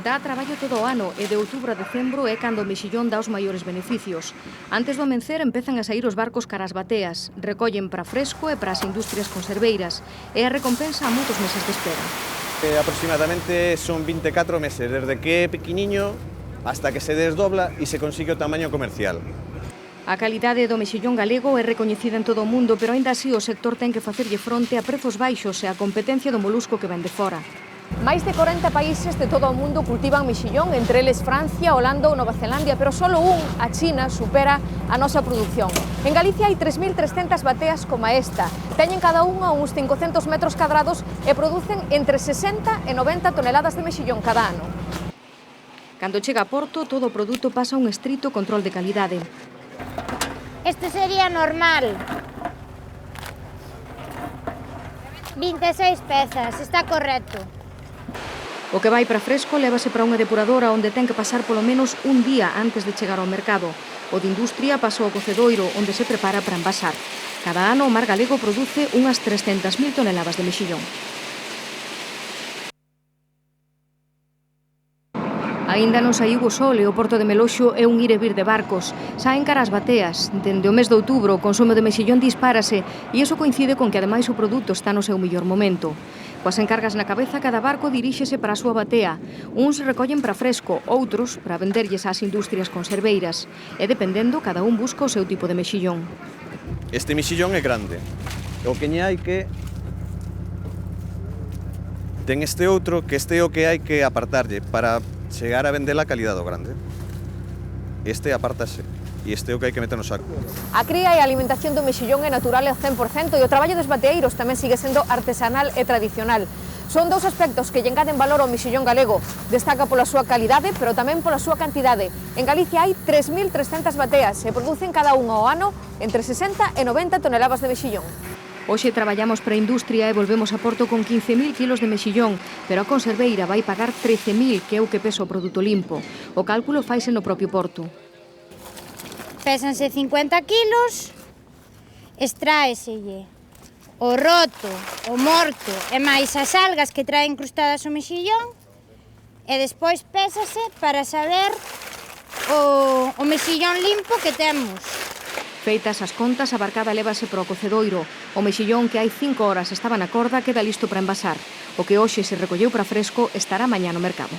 Dá traballo todo o ano e de outubro a decembro é cando o mexillón dá os maiores beneficios. Antes do amencer empezan a sair os barcos cara ás bateas, recollen para fresco e para as industrias conserveiras, e a recompensa a moitos meses de espera. Aproximadamente son 24 meses, desde que é pequeniño hasta que se desdobla e se consigue o tamaño comercial. A calidade do mexillón galego é recoñecida en todo o mundo, pero aínda así o sector ten que facerlle fronte a prezos baixos e a competencia do molusco que ven de fora. Máis de 40 países de todo o mundo cultivan mexillón, entre eles Francia, Holanda ou Nova Zelandia, pero solo a China, supera a nosa produción. En Galicia hai 3.300 bateas como esta. Teñen cada unha uns 500 metros cadrados e producen entre 60 e 90 toneladas de mexillón cada ano. Cando chega a Porto, todo o produto pasa un estrito control de calidade. Este sería normal. 26 pezas, está correcto. O que vai para fresco lévase para unha depuradora onde ten que pasar polo menos un día antes de chegar ao mercado. O de industria pasa ao cocedoiro onde se prepara para envasar. Cada ano o mar galego produce unhas 300.000 toneladas de mexillón. Aínda non saiu o sol e o porto de Meloxo é un ir e vir de barcos. Saen cara as bateas. Dende o mes de outubro o consumo de mexillón dispárase e iso coincide con que ademais o produto está no seu mellor momento. Coas encargas na cabeza, cada barco diríxese para a súa batea. Uns recollen para fresco, outros para venderlles ás industrias conserveiras. E dependendo, cada un busca o seu tipo de mexillón. Este mexillón é grande. O que hai que ten este outro, que este é o que hai que apartarlle para chegar a vender a calidade do grande. Este apártase e este é o que hai que meter no saco. A cría e a alimentación do mexillón é natural ao 100% e o traballo dos bateeiros tamén sigue sendo artesanal e tradicional. Son dous aspectos que lle engaden valor ao mexillón galego. Destaca pola súa calidade, pero tamén pola súa cantidade. En Galicia hai 3.300 bateas e producen cada unha ao ano entre 60 e 90 toneladas de mexillón. Hoxe traballamos para a industria e volvemos a Porto con 15.000 kilos de mexillón, pero a conserveira vai pagar 13.000, que é o que pesa o produto limpo. O cálculo faise no propio porto. Pésanse 50 kilos, extráeselle o roto, o morto e máis as algas que traen incrustadas o mexillón e despois pésase para saber o mexillón limpo que temos. Feitas as contas, a barcada lévase para o cocedoiro. O mexillón que hai 5 horas estaba na corda queda listo para envasar. O que hoxe se recolleu para fresco estará mañá no mercado.